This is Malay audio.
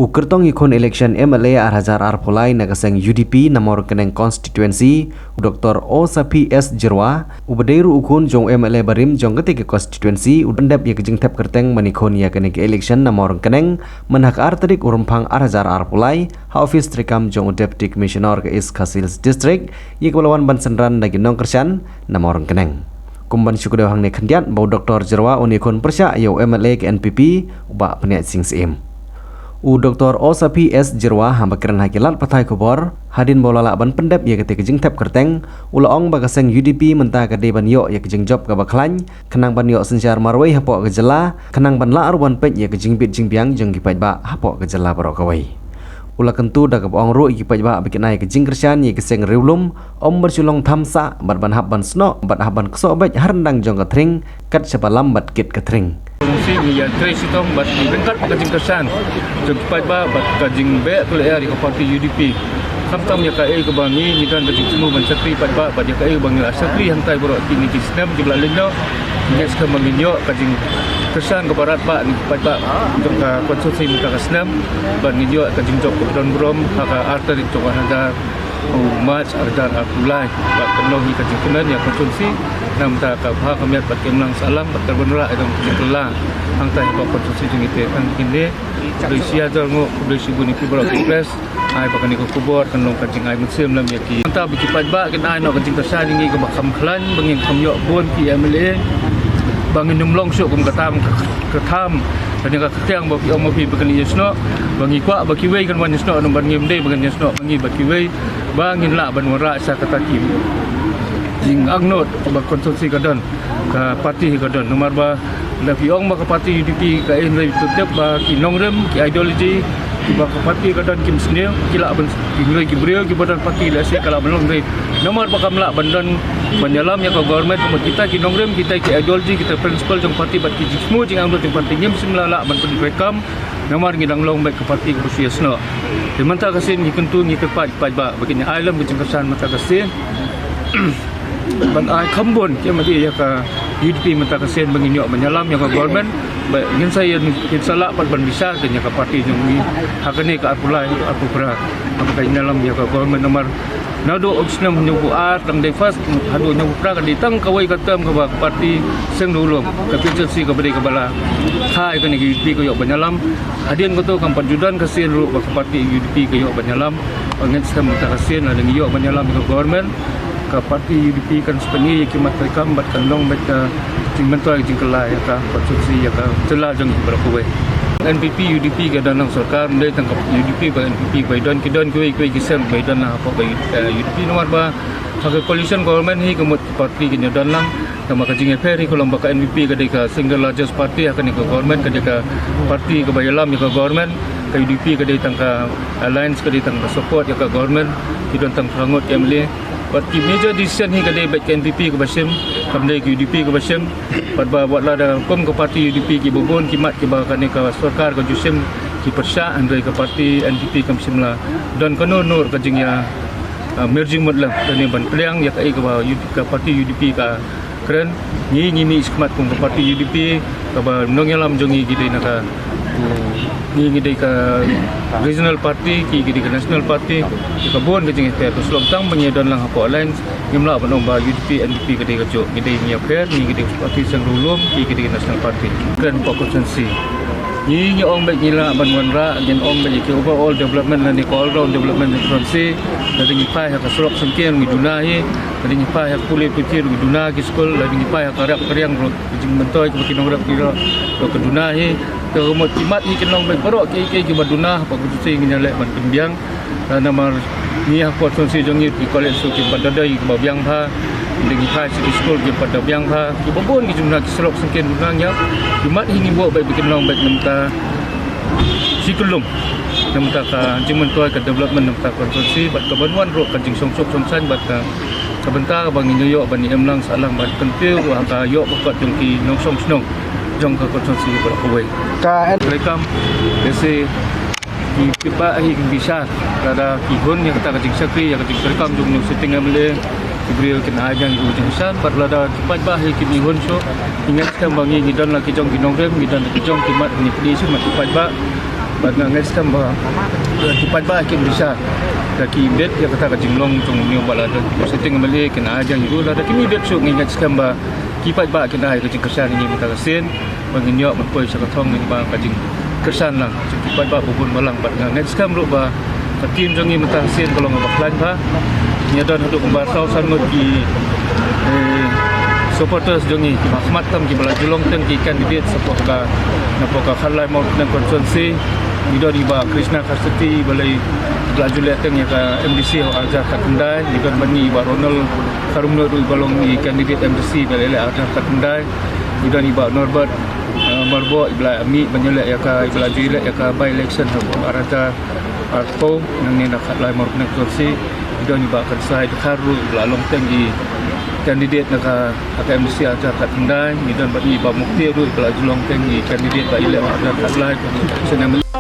Ukertong ikon election MLA Arhajar Arpolai nagaseng UDP namor keneng constituency Dr. Osapi S. Jirwa ubadeiru ukun jong MLA Barim jong ketika constituency udendap ya kejeng tap kerteng manikon ya keneng election namor keneng menhak arterik urumpang Arhajar Arpolai ha office trikam jong deputy commissioner ke East Khasils district ya kepulauan Bansenran lagi nong kersan namor keneng kumban syukudew hang ne kendiat bau Dr. Jirwa unikon persya yo MLA ke NPP ubak peniat sing sim Dr. Osapi S. Jirwa hamba kiran hakilat patai kubor hadin bolala ban pendep ya ketika jeng tap kerteng ulaong bagaseng UDP mentah kade ban yo ya kejeng job ka baklan kenang ban yo senjar marwai hapo gejela kenang ban la arwan pet ya kejeng bit jeng biang jeng gipat ba hapo gejela barok kawai ula kentu da kapong ru gipat ba bikinai kejeng kersian ya keseng riulum om bersulong thamsa bat ban hab ban sno bat haban keso bet harendang jong katring kat sebalam bat kit katring fungsi ni yang trace itu bat dibenkat kajing kesan cepat ba bat kajing be tu le di parti UDP samtam ya kai ke bangi ni dan kajing semua ban sekri pat ba ya kai bangi asakri hantai borok kini kisnam di belakang leno ni sekarang menginyo kajing kesan ke barat ba ni pat ba untuk konsumsi muka kasnam ban nginyo kajing jok ke brom haka arteri cokan ada umat Arhajar Arpolai bat penuh ni kajing kenan ya konsumsi nam ta ka bha kamiat bat kemlang salam bat karbonra edom kejela hang ta ba konsumsi jeng ite kan kini Malaysia jango Malaysia guni pibro press ai bakani ko kubor kan long kajing ai musim lam yaki ta biki pat ba kan ai no kajing tersa ni ke bakam khlan bangin khamyo bon ki MLA bangin numlong syuk kum katam dan yang ketiang bagi orang mafi begini yesno bagi kuat bagi wei kan wan yesno ban ngim dei begini yesno bagi bagi wei bangin la ban wara sa kata kim jing agnot ba konsumsi kadon ka parti kadon nomor ba la piong ba ka parti UDP ka en lai tutep ba ki nongrem ki ideologi ki ba ka parti kadon kim sne kila ban ngai ki brio ki badan parti la se kala belum ngai nomor ba kamla bandan menyalam ya ka government kita ki nongrem kita ki ideologi kita principle jong parti bat ki jismu jing ang jong parti nyem simla la ban pen rekam nomor ngidang long baik ke parti ke Rusia sno de manta kasin ki kentu ngi ke pat ba begini alam ke jengkesan manta kasin ban ai khambon ke mati ya ka UDP menta kasen menginyok menyalam yang ke government ingin saya salah pat ban bisa ke ka parti jong ni hakane ka Arpolai aku pra apa ka dalam ya ka government nomor nado oksnam nyubu art tang defas hadu nyubu pra ka ditang kawai katam ka parti seng dulung ka pinjasi ka beri ka bala hai ka ni UDP ko yok menyalam adian ko to kampan judan kasen ru ka parti UDP ko yok menyalam ngin sem menta kasen ada ni yok menyalam ka government ka parti UDP kan sepenuhnya kimat mereka membuatkan long mereka mentor jing kelai ya ka konstruksi ya ka celah jeng berapa NPP UDP ke dalam sarkar mulai tangkap UDP ke NPP baidan kidon kuai kisam baidan lah apa UDP nomor ba hak coalition government hi kemut parti ke nyodan lang sama kajing affair hi kalau baka NPP ke deka single largest party akan ke government ke deka parti ke bayalam ya ke government ke UDP ke tangka alliance ke tangka support ya ke government kidon tang frangot MLA But the major decision ni kadai baik NPP ke Basim, kamdai ke UDP ke Basim, pada buatlah ada kom ke parti UDP ke Bobon, kimat ke bahkan ke Sarkar ke Jusim, ke Persya, andai ke parti NPP ke Basim lah. Dan kono nur kajingnya merging mudlah dan yang banpeliang ya kai ke parti UDP ke keren, ni ismat ke parti UDP ke nongyalam jongi kita nak ni ngidai ke regional party ki ngidai ke national party ke bon ke jeng affair selom tang penyedan lang apa alliance ngimla banong ba UDP NDP ke dei kejok ngidai ni affair ni ngidai parti sang dulum ki ngidai national party kan constituency ni ong baik ngila banwan ra gen ong baik ke overall development ni all round development constituency dari ni pai hak selok sengkian ngiduna hi dari ni pai hak pulih pikir ngiduna ki skol dari ni pai hak karap keriang jeng mentoi ke bikin ngrap kira ke duna hi ke rumah kimat ni kenong baik perok ke baduna apa kutusi ngalek ban pembiang nama ni aku konsi jongi di kolej suki badadai ke babiang pha dengan pai di skol ke pada biang pha ke bobon ke jumlah selok sengken dunangnya kimat ini buat baik bikin long baik nemta sikulum nemta ka jimen toy ke development nemta konsi bat kebanuan ro kanjing songsok songsan bat sebentar bang nyoyo bani emlang salang bat kentiu ka yo pokok jongki nongsong snong jong ke konstruksi berkuai. KN rekam desi Iba hi bisa ada kihun yang kata kajing sakri yang kajing terkam jung nu setting amle Ibril kena ajang ibu jengsan perlada kipat bah hi kinihun so ingat kan bangi gidan laki jong ginong rem gidan laki jong kimat ni pedi so mat kipat ba bad ngangai kan ba kipat ba kin bisa laki bet yang kata kajing long jung ni balada setting amle kena ajang ibu lada kini bet so ingat kan ba kipat ba kena hai kajing kesan ini mata sen banginyok mapoi sakatong ni ba kajing kesan lang kipat ba bubun malang bad ngangai kan ro ba katin jong ni mata sen kalau ngabaklan ba nyadon untuk membasau sanut di supporters jongi ki Mahmat tam ki bala julong teng ki kandidat sepoka napoka khalai mau nang konstituensi ido di ba Krishna Karsati balai belaju leteng ya ka MDC Arja Katundai dikan bani ba Ronald Karumno du balong ni kandidat MDC balai Arja Katundai ido di ba Norbert Marbo ibla ami banyolek ya ka ibla juilek ya ka by election Arja Arpo nang ni nak khalai mau nang konstituensi ido ni ba karsai kharu lalong teng di kandidat nak MDC Arja Katundai ido bani ba mukti du ibla julong teng di kandidat ba ile Arja Katundai senam